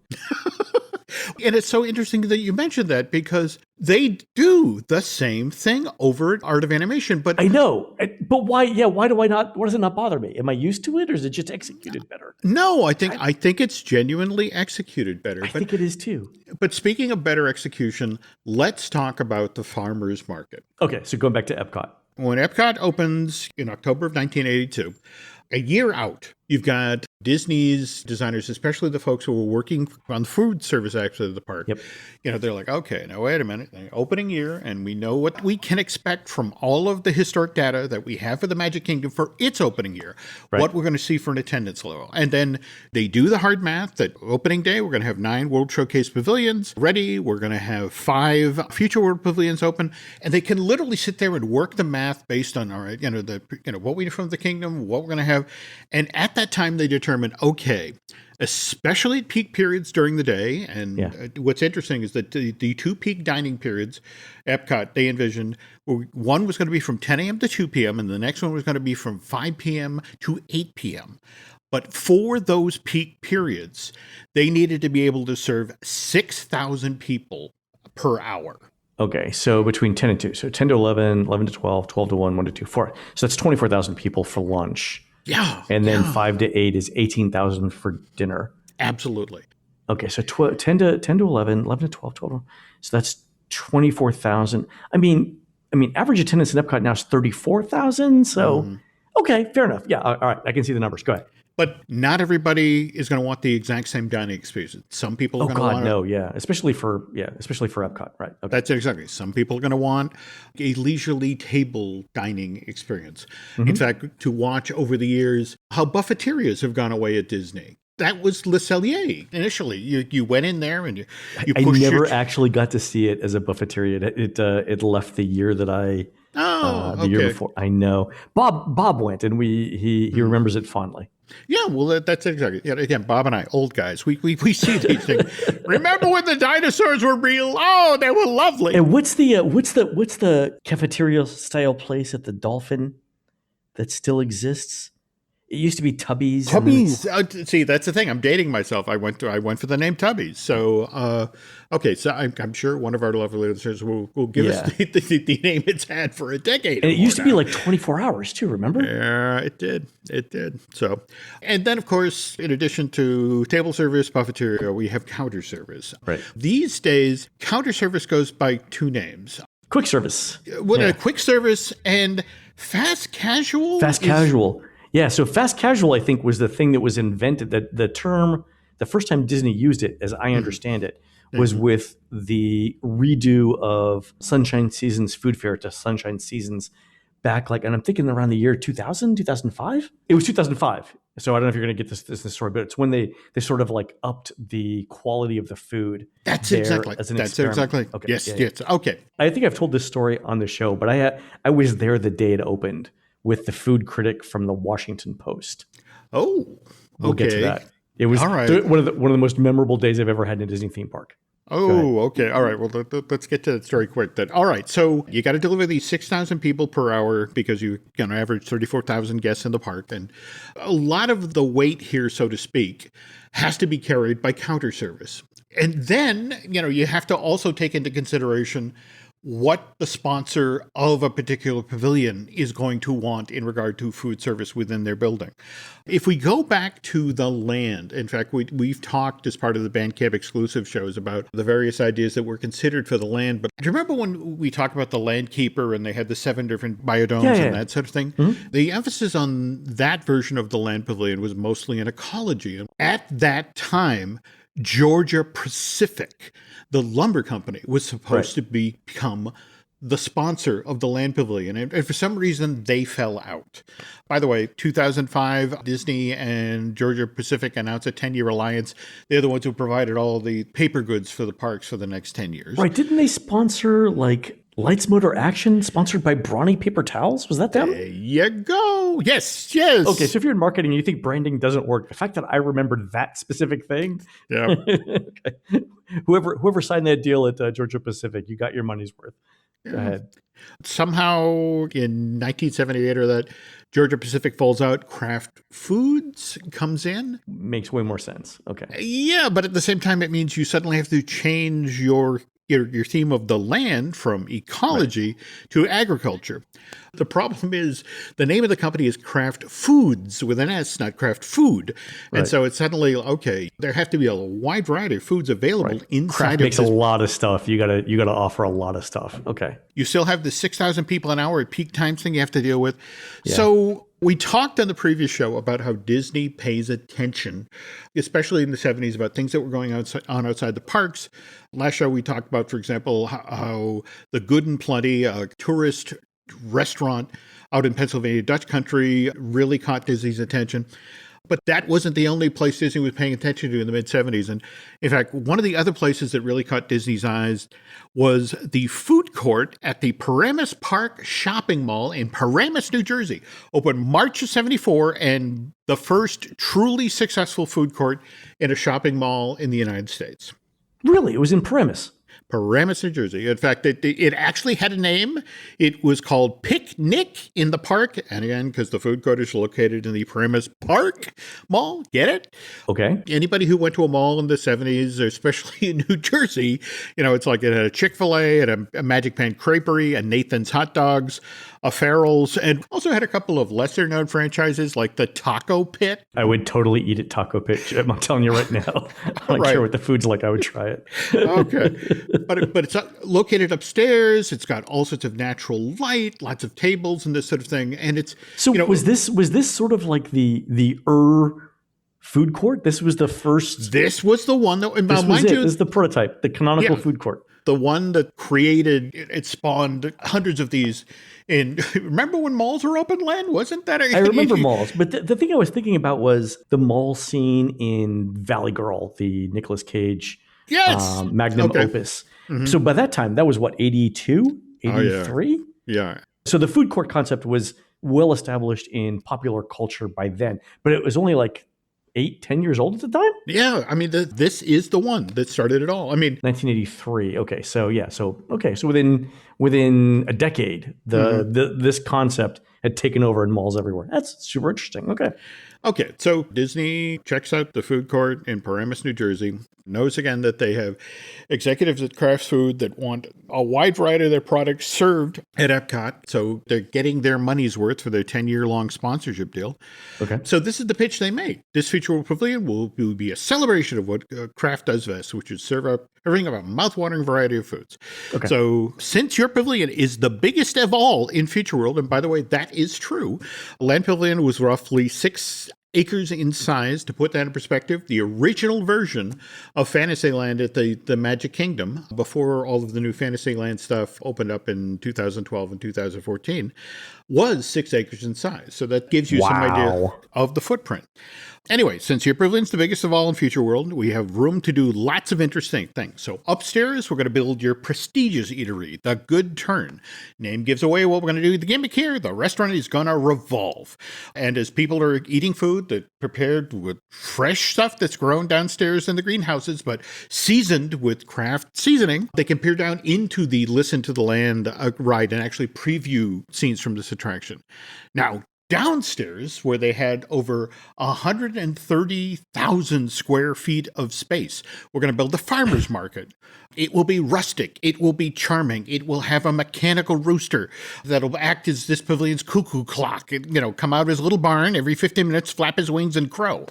And it's so interesting that you mentioned that because they do the same thing over at Art of Animation. But
I know. But why? Yeah. Why does it not bother me? Am I used to it, or is it just executed better?
No, I think it's genuinely executed better.
I think it is too.
But speaking of better execution, let's talk about the farmers market.
Okay. So going back to EPCOT.
When EPCOT opens in October of 1982, a year out, you've got Disney's designers, especially the folks who were working on the food service aspect of the park. They're like, okay, now wait a minute, opening year, and we know what we can expect from all of the historic data that we have for the Magic Kingdom for its opening year, what we're going to see for an attendance level. And then they do the hard math that opening day, we're going to have 9 World Showcase pavilions ready. We're going to have 5 Future World pavilions open, and they can literally sit there and work the math based on, all right, what we need from the kingdom, what we're going to have. And at that time, they determined, okay, especially at peak periods during the day. And what's interesting is that the 2 peak dining periods, EPCOT, they envisioned, one was going to be from 10 a.m. to 2 p.m. and the next one was going to be from 5 p.m. to 8 p.m. But for those peak periods, they needed to be able to serve 6,000 people per hour.
Okay, so between 10 and 2. So 10 to 11, 11 to 12, 12 to 1, 1 to 2, 4. So that's 24,000 people for lunch.
Yeah.
And then 5 to 8 is 18,000 for dinner.
Absolutely.
Okay, so 10 to 11, 11 to 12, 12 to 1. So that's 24,000. I mean, average attendance in Epcot now is 34,000. So, okay, fair enough. Yeah, all right, I can see the numbers. Go ahead.
But not everybody is going to want the exact same dining experience. Some people are going to want
especially for Epcot, right? Okay.
That's exactly. Some people are going to want a leisurely table dining experience. In fact, to watch over the years how buffeterias have gone away at Disney. That was Le Cellier initially. You went in there and you pushed.
I never actually got to see it as a buffeteria. It left the year that I. The year before. I know. Bob went, and he remembers it fondly.
Yeah, well, that's exactly. Yeah, again, Bob and I, old guys, we see these things. Remember when the dinosaurs were real? Oh, they were lovely.
And what's the cafeteria style place at the Dolphin that still exists? It used to be Tubby's.
See, that's the thing. I'm dating myself. I went for the name Tubby's. So, okay. So I'm sure one of our lovely listeners will give us the name it's had for a decade.
And it used to be like 24 hours too. Remember?
Yeah, it did. It did. So, and then of course, in addition to table service, buffeteria, we have counter service.
Right.
These days, counter service goes by 2 names.
Quick service.
Quick service and fast casual.
Fast casual. Yeah, so fast casual, I think, was the thing that was invented. That the term, the first time Disney used it, as I understand it, was with the redo of Sunshine Seasons Food Fair to Sunshine Seasons back, like, and I'm thinking around the year 2000, 2005? It was 2005. So I don't know if you're going to get this story, but it's when they sort of like upped the quality of the food.
That's
there
exactly.
as an
That's
experiment.
exactly.
Okay.
Yes.
Yeah,
Yes. Okay.
I think I've told this story on the show, but I was there the day it opened with the food critic from the Washington Post.
Oh,
We'll get to that. It was
All right.
one of the most memorable days I've ever had in a Disney theme park.
Oh, okay. All right. Well, let's get to that story quick then. All right. So you got to deliver these 6,000 people per hour because you can average 34,000 guests in the park. And a lot of the weight here, so to speak, has to be carried by counter service. And then, you have to also take into consideration what the sponsor of a particular pavilion is going to want in regard to food service within their building. If we go back to the land, in fact, we've talked as part of the Bandcamp exclusive shows about the various ideas that were considered for the land. But do you remember when we talked about the land keeper and they had the 7 different biodomes and that sort of thing? Mm-hmm. The emphasis on that version of the land pavilion was mostly in ecology. And at that time, Georgia Pacific, the lumber company, was supposed to become the sponsor of the land pavilion. And for some reason, they fell out. By the way, 2005, Disney and Georgia Pacific announced a 10-year alliance. They're the ones who provided all the paper goods for the parks for the next 10 years.
Right. Didn't they sponsor, like, Lights Motor Action, sponsored by Brawny Paper Towels? Was that them?
There you go. Yes, yes.
Okay, so if you're in marketing and you think branding doesn't work, the fact that I remembered that specific thing.
Yeah.
Okay. Whoever signed that deal at Georgia Pacific, you got your money's worth. Go ahead.
Somehow in 1978 or that, Georgia Pacific falls out, Kraft Foods comes in.
Makes way more sense. Okay.
Yeah, but at the same time, it means you suddenly have to change your theme of the land from ecology to agriculture. The problem is the name of the company is Kraft Foods with an S, not Kraft Food. And so it's suddenly, okay, there have to be a wide variety of foods available inside
Kraft
of
makes
this.
a lot of stuff. You gotta offer a lot of stuff. Okay.
You still have the 6,000 people an hour at peak times thing you have to deal with. Yeah. So we talked on the previous show about how Disney pays attention, especially in the 70s, about things that were going on outside the parks. Last show we talked about, for example, how the Good and Plenty, a tourist restaurant out in Pennsylvania Dutch country, really caught Disney's attention. But that wasn't the only place Disney was paying attention to in the mid-70s. And in fact, one of the other places that really caught Disney's eyes was the food court at the Paramus Park Shopping Mall in Paramus, New Jersey. Opened March of 74 and the first truly successful food court in a shopping mall in the United States.
Really? It was in Paramus?
Paramus, New Jersey. In fact, it actually had a name. It was called Picnic in the Park. And again, because the food court is located in the Paramus Park Mall. Get it?
Okay.
Anybody who went to a mall in the 70s, especially in New Jersey, it's like it had a Chick-fil-A, and a Magic Pan Creperie, a Nathan's Hot Dogs, a Farrell's, and also had a couple of lesser-known franchises like the Taco Pit.
I would totally eat at Taco Pit, Jim. I'm telling you right now. I don't care what the food's like. I would try it.
Okay. But it's located upstairs. It's got all sorts of natural light, lots of tables and this sort of thing. And it's
was this sort of like the food court? This was the first.
This was the one that.
This was it. This is the prototype, the canonical food court.
The one that created, it spawned hundreds of these. And remember when malls were open, Len? Wasn't that?
I remember malls, but the thing I was thinking about was the mall scene in Valley Girl, the Nicolas Cage magnum opus. Mm-hmm. So by that time, that was what, 82, 83?
Yeah.
So the food court concept was well established in popular culture by then, but it was only like 8-10 years old at the time?
Yeah, I mean, this is the one that started it all. I mean,
1983. Okay, so within a decade, this concept had taken over in malls everywhere. That's super interesting. Okay,
so Disney checks out the food court in Paramus, New Jersey, knows again that they have executives at Kraft Food that want a wide variety of their products served at EPCOT. So they're getting their money's worth for their 10-year-long sponsorship deal.
Okay.
So this is the pitch they make. This feature pavilion will be a celebration of what Kraft does best, which is serve up everything about a mouth-watering variety of foods.
Okay.
So since your pavilion is the biggest of all in Future World, and by the way, that is true, Land Pavilion was roughly 6 acres in size. To put that in perspective, the original version of Fantasyland at the Magic Kingdom, before all of the new Fantasyland stuff opened up in 2012 and 2014, was 6 acres in size. So that gives you some idea of the footprint. Anyway, since your pavilion's the biggest of all in Future World, we have room to do lots of interesting things. So upstairs, we're going to build your prestigious eatery, the Good Turn. Name gives away what we're going to do. The gimmick here, the restaurant is going to revolve. And as people are eating food that's prepared with fresh stuff that's grown downstairs in the greenhouses, but seasoned with craft seasoning, they can peer down into the Listen to the Land ride and actually preview scenes from this attraction. Now, downstairs, where they had over 130,000 square feet of space, we're going to build a farmer's market. It will be rustic. It will be charming. It will have a mechanical rooster that'll act as this pavilion's cuckoo clock. It, come out of his little barn every 15 minutes, flap his wings and crow.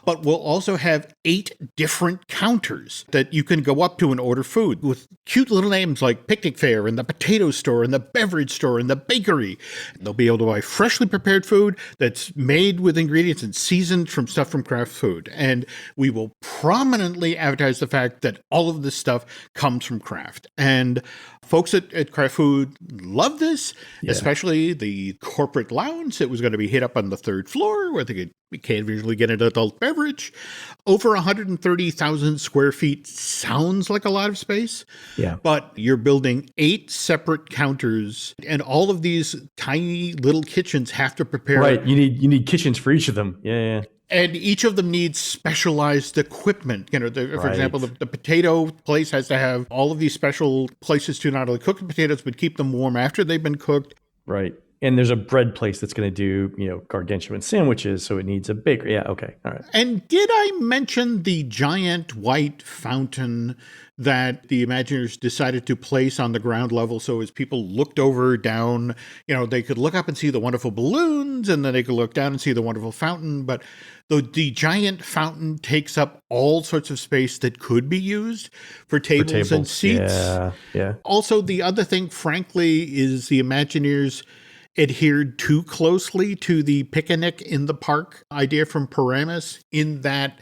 But we'll also have 8 different counters that you can go up to and order food with cute little names like Picnic Fair and the Potato Store and the Beverage Store and the Bakery. They'll be able to buy freshly prepared food that's made with ingredients and seasoned from stuff from craft food. And we will prominently advertise the fact that all of this stuff comes from craft. And folks at Craft Food love this, especially the corporate lounge that was going to be hit up on the 3rd floor where they could occasionally get an adult beverage. Over 130,000 square feet sounds like a lot of space, but you're building 8 separate counters, and all of these tiny little kitchens have to prepare.
Right, you need kitchens for each of them. Yeah.
And each of them needs specialized equipment. For example, the potato place has to have all of these special places to not only cook the potatoes, but keep them warm after they've been cooked.
Right. And there's a bread place that's going to do, gargantuan sandwiches. So it needs a bakery. Yeah. Okay. All right.
And did I mention the giant white fountain that the Imagineers decided to place on the ground level? So as people looked down, they could look up and see the wonderful balloons, and then they could look down and see the wonderful fountain. But the giant fountain takes up all sorts of space that could be used for tables and seats.
Yeah.
Also, the other thing, frankly, is the Imagineers adhered too closely to the picnic in the park idea from Paramus, in that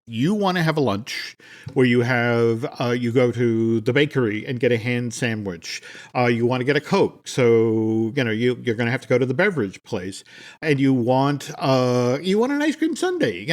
you want to have a lunch where you have, you go to the bakery and get a ham sandwich. You want to get a Coke. So, you're going to have to go to the beverage place, and you want an ice cream sundae,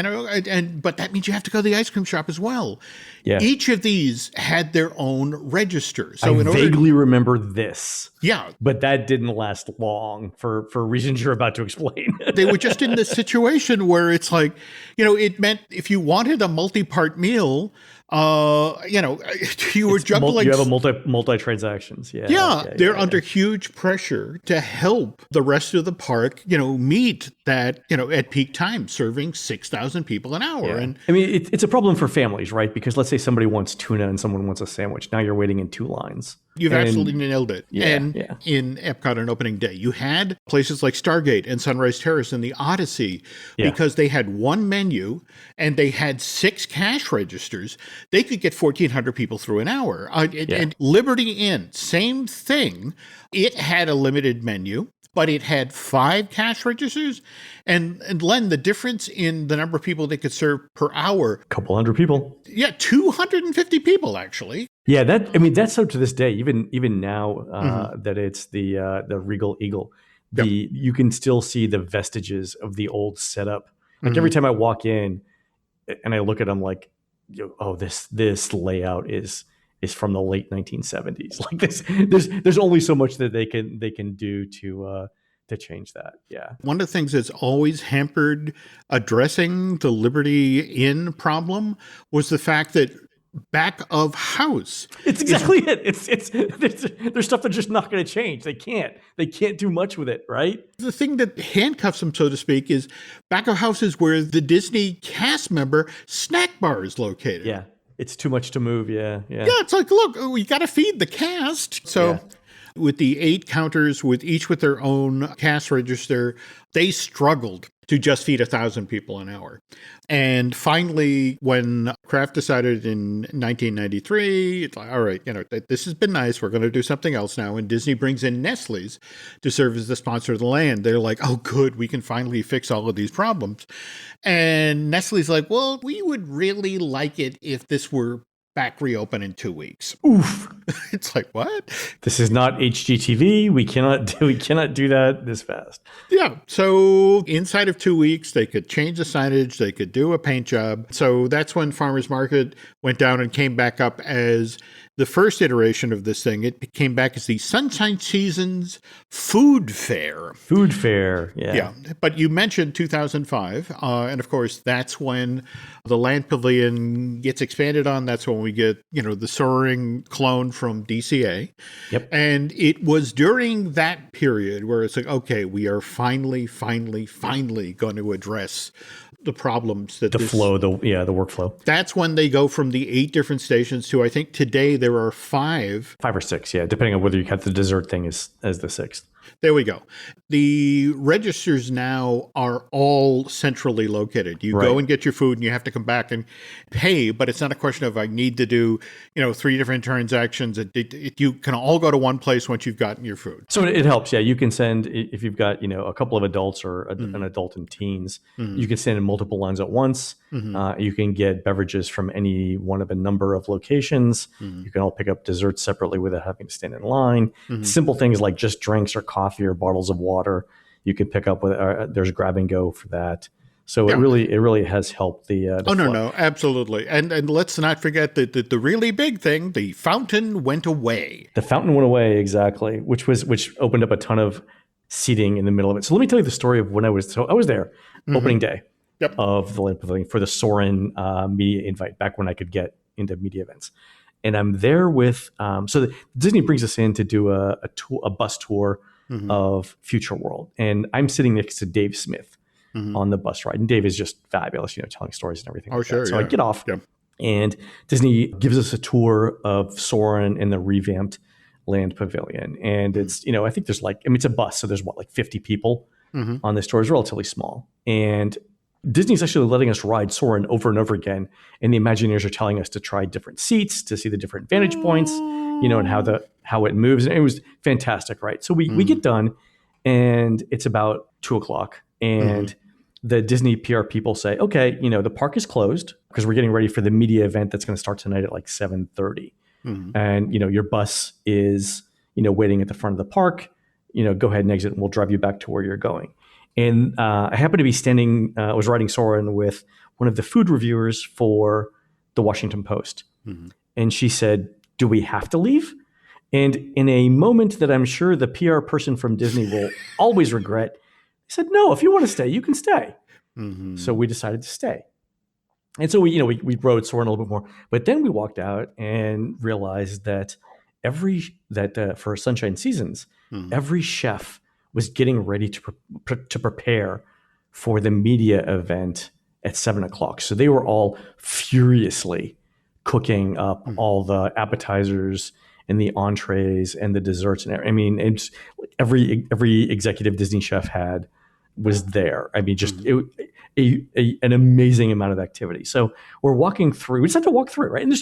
but that means you have to go to the ice cream shop as well. Yeah. Each of these had their own register. So
I vaguely remember this.
Yeah.
But that didn't last long for reasons you're about to explain.
They were just in this situation where it's like, it meant if you wanted a multi-part meal, you were juggling.
You have a multi transactions.
They're under huge pressure to help the rest of the park, meet that, at peak time, serving 6,000 people an hour.
Yeah. And I mean, it's a problem for families, right? Because let's say somebody wants tuna and someone wants a sandwich. Now you're waiting in 2 lines.
You've absolutely nailed it. In EPCOT on opening day, you had places like Stargate and Sunrise Terrace and the Odyssey, because they had one menu and they had 6 cash registers. They could get 1,400 people through an hour. And Liberty Inn, same thing. It had a limited menu, but it had 5 cash registers. And Len, the difference in the number of people they could serve per hour.
A couple hundred people.
Yeah, 250 people, actually.
Yeah, that's up to this day. Even now that it's the Regal Eagle, you can still see the vestiges of the old setup. Like every time I walk in and I look at them, like, oh, this layout is from the late 1970s. Like there's only so much that they can do to change that. Yeah.
One of the things that's always hampered addressing the Liberty Inn problem was the fact that back of house.
It's exactly it. It's there's stuff that's just not going to change. They can't do much with it, right?
The thing that handcuffs them, so to speak, is back of house is where the Disney cast member snack bar is located.
Yeah. It's too much to move. Yeah.
It's like, look, we got to feed the cast. So with the 8 counters, each with their own cash register, they struggled to just feed 1,000 people an hour. And finally, when Kraft decided in 1993, it's like, all right, this has been nice. We're going to do something else now. And Disney brings in Nestle's to serve as the sponsor of the land. They're like, oh, good, we can finally fix all of these problems. And Nestle's like, well, we would really like it if this were back reopen in 2 weeks.
Oof.
It's like, what?
This is not HGTV. We cannot do that this fast.
Yeah. So inside of 2 weeks, they could change the signage. They could do a paint job. So that's when Farmers Market went down and came back up as the first iteration of this thing. It came back as the Sunshine Seasons Food Fair.
Food Fair. Yeah.
Yeah. But you mentioned 2005. And of course, that's when the Land Pavilion gets expanded on. That's when we get, the Soarin clone from DCA.
Yep.
And it was during that period where it's like, okay, we are finally going to address the problems that
the workflow.
That's when they go from the 8 different stations to, I think today there are 5.
5 or 6, yeah, depending on whether you count the dessert thing as the 6th.
There we go. The registers now are all centrally located. You go and get your food and you have to come back and pay, but it's not a question of I need to do, 3 different transactions. You can all go to one place once you've gotten your food.
So it helps. Yeah, you can send, if you've got, a couple of adults or an adult and teens, you can send in multiple lines at once. You can get beverages from any one of a number of locations. You can all pick up desserts separately without having to stand in line. Simple things like just drinks or coffee or bottles of water you can pick up with. There's grab and go for that. So it really has helped the
flow. No, absolutely. And let's not forget that the really big thing, the fountain went away.
The fountain went away, exactly, which opened up a ton of seating in the middle of it. So let me tell you the story of when I was there, opening day of the Land Pavilion for the Soarin media invite, back when I could get into media events. And I'm there with, Disney brings us in to do a bus tour of Future World. And I'm sitting next to Dave Smith on the bus ride. And Dave is just fabulous, telling stories and everything.
Oh, sure.
So I get off and Disney gives us a tour of Soarin and the revamped Land Pavilion. And it's, I think there's it's a bus. So there's 50 people on this tour. It's relatively small. And Disney's actually letting us ride Soarin over and over again. And the Imagineers are telling us to try different seats to see the different vantage points, and how it moves. And it was fantastic, right? So we get done and it's about 2:00 and the Disney PR people say, okay, the park is closed because we're getting ready for the media event that's going to start tonight at 7:30. And, your bus is, waiting at the front of the park, go ahead and exit and we'll drive you back to where you're going. And I happened to be standing, I was riding Soarin with one of the food reviewers for the Washington Post. And she said, do we have to leave? And in a moment that I'm sure the PR person from Disney will always regret, he said, no, if you want to stay, you can stay. So we decided to stay. And so we rode Soarin a little bit more, but then we walked out and realized that for Sunshine Seasons, every chef was getting ready to prepare for the media event at 7:00. So they were all furiously cooking up all the appetizers and the entrees and the desserts. And it's every executive Disney chef was there. Just an amazing amount of activity. So we're walking through. We just have to walk through, right? And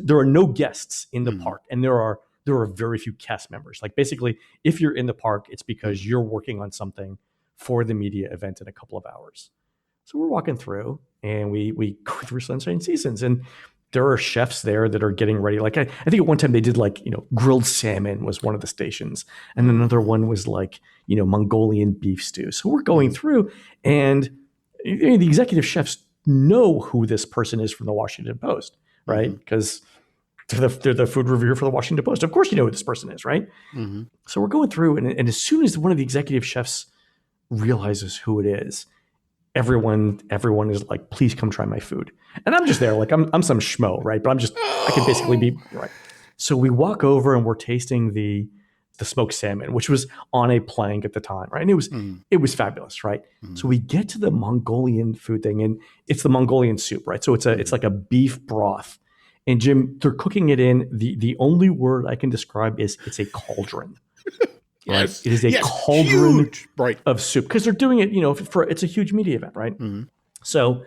there are no guests in the park, and there are very few cast members. Basically, if you're in the park, it's because you're working on something for the media event in a couple of hours. So we're walking through, and we go through Sunshine Seasons, and there are chefs there that are getting ready. I think at one time they did grilled salmon was one of the stations, and another one was Mongolian beef stew. So we're going through, and the executive chefs know who this person is from the Washington Post, right? Because they're the food reviewer for the Washington Post. Of course you know who this person is, right? So we're going through, and as soon as one of the executive chefs realizes who it is, everyone is like, please come try my food. And I'm just there, I'm some schmo, right? But I could basically be, right? So we walk over and we're tasting the smoked salmon, which was on a plank at the time, right? And it was fabulous, right? So we get to the Mongolian food thing, and it's the Mongolian soup, right? So it's like a beef broth. And Jim, they're cooking it in the only word I can describe is it's a cauldron. Right?
Yes.
It is a
Yes.
cauldron
Huge. Right.
of soup because they're doing it, for it's a huge media event, right?
Mm-hmm.
So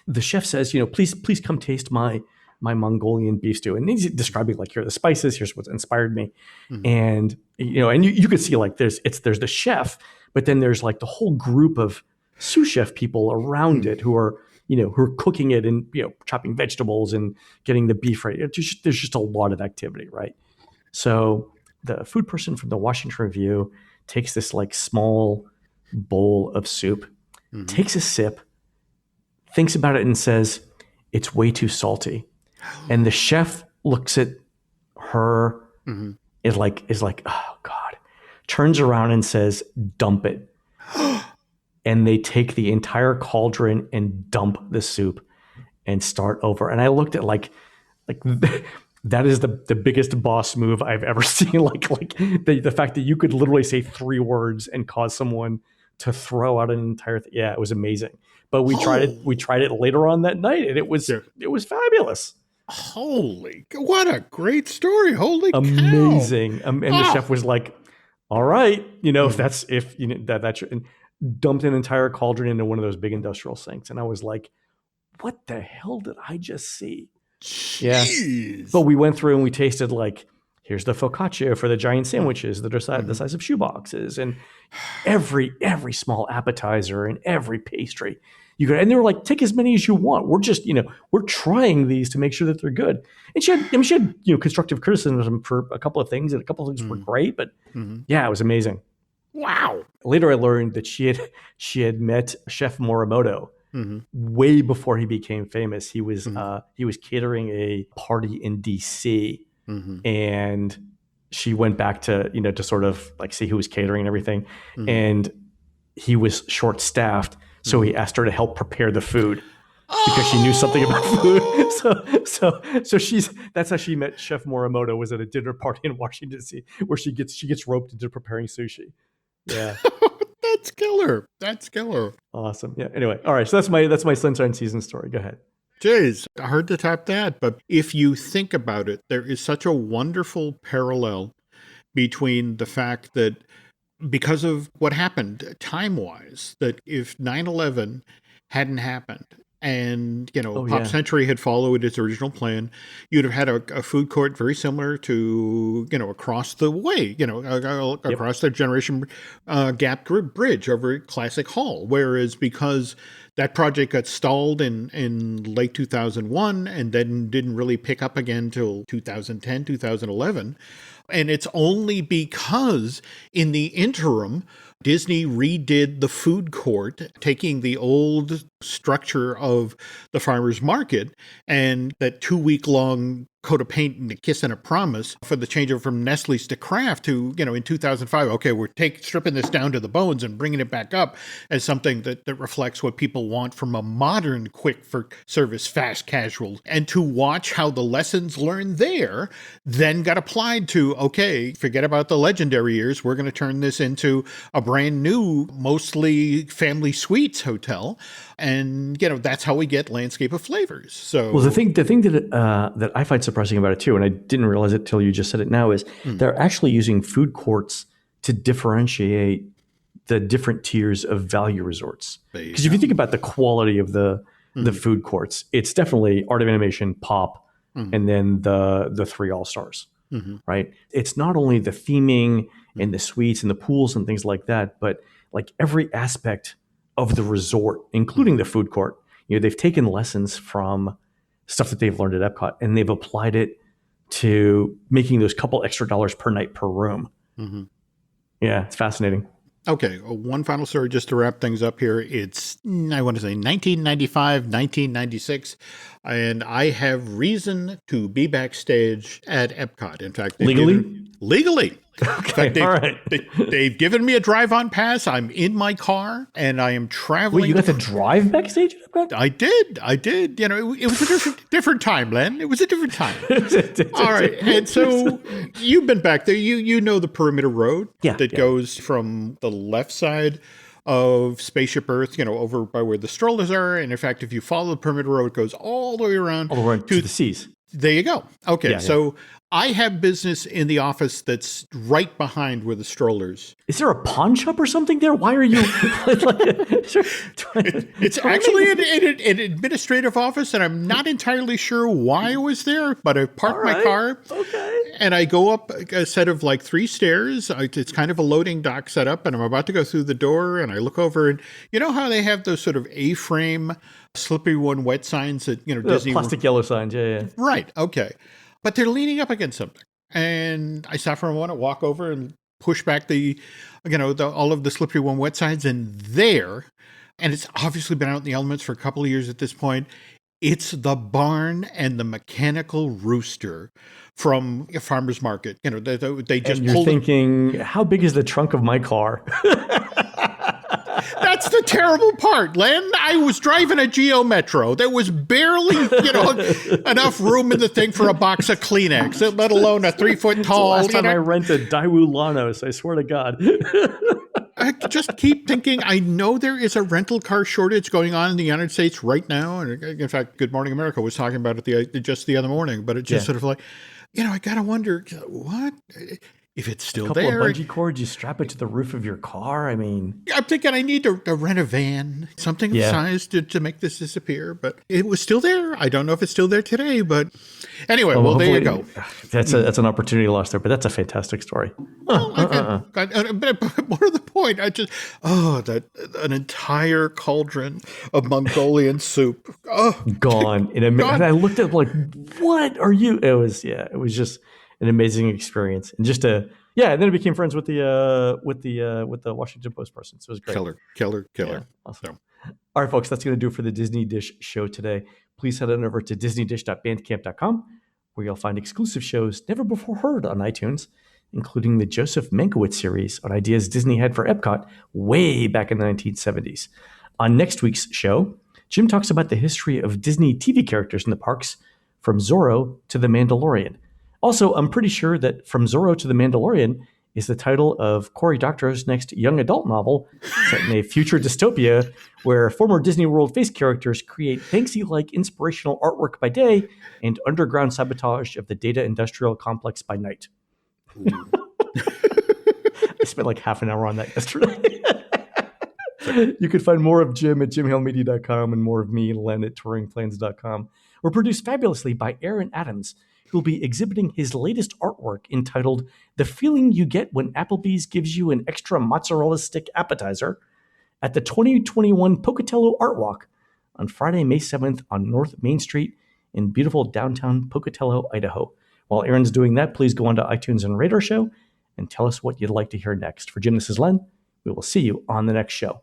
the chef says, please come taste my Mongolian beef stew, and he's describing like, here are the spices, here's what's inspired me,
Mm-hmm.
and and you could see like there's the chef, but then there's like the whole group of sous chef people around it who are cooking it and chopping vegetables and getting the beef ready. There's just a lot of activity, right? So the food person from the Washington Review takes this like small bowl of soup, takes a sip, thinks about it and says, it's way too salty. And the chef looks at her, is like, oh God, turns around and says, dump it. And they take the entire cauldron and dump the soup and start over. And I looked at like that is the biggest boss move I've ever seen. Like the fact that you could literally say 3 words and cause someone to throw out an entire thing. Yeah, it was amazing. But we tried it. We tried it later on that night, and it was fabulous.
Holy, what a great story! Holy
amazing.
cow!
And the chef was like, "All right, if that's and dumped an entire cauldron into one of those big industrial sinks." And I was like, "What the hell did I just see?"
Jeez.
Yeah. But we went through and we tasted like, here's the focaccia for the giant sandwiches that are the size of shoeboxes, and every small appetizer and every pastry. And they were like, take as many as you want. We're just, we're trying these to make sure that they're good. And she had constructive criticism for a couple of things, and a couple of things were great, but yeah, it was amazing.
Wow.
Later, I learned that she had met Chef Morimoto way before he became famous. He was catering a party in DC, and she went back to to sort of like see who was catering and everything, and he was short staffed. So he asked her to help prepare the food because she knew something about food. So that's how she met Chef Morimoto, was at a dinner party in Washington D.C. where she gets roped into preparing sushi. Yeah,
that's killer. That's killer.
Awesome. Yeah. Anyway, all right. So that's my Sunshine Season story. Go ahead.
Jeez, hard to top that. But if you think about it, there is such a wonderful parallel between the fact that because of what happened time-wise, that if 9/11 hadn't happened and, Pop Century had followed its original plan, you'd have had a food court very similar to, across the way, across the Generation Gap Bridge over at Classic Hall. Whereas because that project got stalled in late 2001 and then didn't really pick up again till 2010, 2011, and it's only because in the interim, Disney redid the food court, taking the old structure of the farmer's market and that 2-week-long coat of paint and a kiss and a promise for the changeover from Nestle's to Kraft to, in 2005, okay, we're stripping this down to the bones and bringing it back up as something that reflects what people want from a modern quick service fast casual. And to watch how the lessons learned there then got applied to, okay, forget about the legendary years. We're going to turn this into a brand new, mostly family suites hotel. And, that's how we get Landscape of Flavors. So,
well, the thing that I find surprising about it too, and I didn't realize it till you just said it now, is they're actually using food courts to differentiate the different tiers of value resorts. Because if you think about the quality of the food courts, it's definitely Art of Animation, Pop, and then the 3 All-Stars, right? It's not only the theming and the suites and the pools and things like that, but like every aspect of the resort, including the food court. They've taken lessons from stuff that they've learned at EPCOT, and they've applied it to making those couple extra dollars per night per room. Yeah, it's fascinating.
Okay, one final story just to wrap things up here. It's, I want to say 1995, 1996, and I have reason to be backstage at EPCOT. In fact, legally.
Okay,
in fact,
all right.
They've given me a drive-on pass. I'm in my car, and I am traveling.
Wait, you got to drive backstage at EPCOT?
I did. It was a different time, Len. It was a different time. All right, and so you've been back there. You know the perimeter road that goes from the left side of Spaceship Earth, over by where the strollers are. And in fact, if you follow the perimeter road, it goes all the way around
to the seas.
There you go. Okay,
Yeah,
so I have business in the office that's right behind where the strollers.
Is there a pawn shop or something there? Why are you?
It's actually an administrative office, and I'm not entirely sure why I was there, but I parked my car.
Okay.
And I go up a set of like 3 stairs. It's kind of a loading dock setup, and I'm about to go through the door, and I look over, and you know how they have those sort of A-frame slippery when wet signs that, Disney...
Plastic yellow signs, yeah.
Right, okay. But they're leaning up against something. And I stop for a moment, walk over and push back all of the slippery when wet signs, and there, and it's obviously been out in the elements for a couple of years at this point, it's the barn and the mechanical rooster from a farmer's market. They just
and you're thinking, how big is the trunk of my car?
That's the terrible part, Len. I was driving a Geo Metro. There was barely, enough room in the thing for a box of Kleenex, let alone a 3-foot tall.
Last time I rented Daewoo Lanos, I swear to God.
I just keep thinking, I know there is a rental car shortage going on in the United States right now. And in fact, Good Morning America was talking about it just the other morning. But it's just sort of like, I got to wonder, what? If it's still
a couple
there.
Of bungee cords, you strap it to the roof of your car. I mean,
I'm thinking I need to rent a van, something of size to make this disappear. But it was still there. I don't know if it's still there today. But anyway, well there you go.
That's an opportunity lost there, but that's a fantastic story.
But more to the point, an entire cauldron of Mongolian soup. Oh,
gone in a minute. And I looked at it like, what are you? It was just an amazing experience, and and then I became friends with the Washington Post person. So it was great.
Killer.
Yeah, awesome. All right, folks, that's going to do it for the Disney Dish show today. Please head on over to disneydish.bandcamp.com, where you'll find exclusive shows never before heard on iTunes, including the Joseph Mankiewicz series on ideas Disney had for EPCOT way back in the 1970s. On next week's show, Jim talks about the history of Disney TV characters in the parks, from Zorro to The Mandalorian. Also, I'm pretty sure that From Zorro to The Mandalorian is the title of Cory Doctorow's next young adult novel set in a future dystopia where former Disney World face characters create Banksy-like inspirational artwork by day and underground sabotage of the data industrial complex by night. I spent like half an hour on that yesterday. You can find more of Jim at jimhillmedia.com and more of me, Len, at touringplans.com. We're produced fabulously by Aaron Adams, who'll be exhibiting his latest artwork entitled The Feeling You Get When Applebee's Gives You an Extra Mozzarella Stick Appetizer at the 2021 Pocatello Art Walk on Friday, May 7th on North Main Street in beautiful downtown Pocatello, Idaho. While Aaron's doing that, please go onto iTunes and rate our show and tell us what you'd like to hear next. For Jim, this is Len. We will see you on the next show.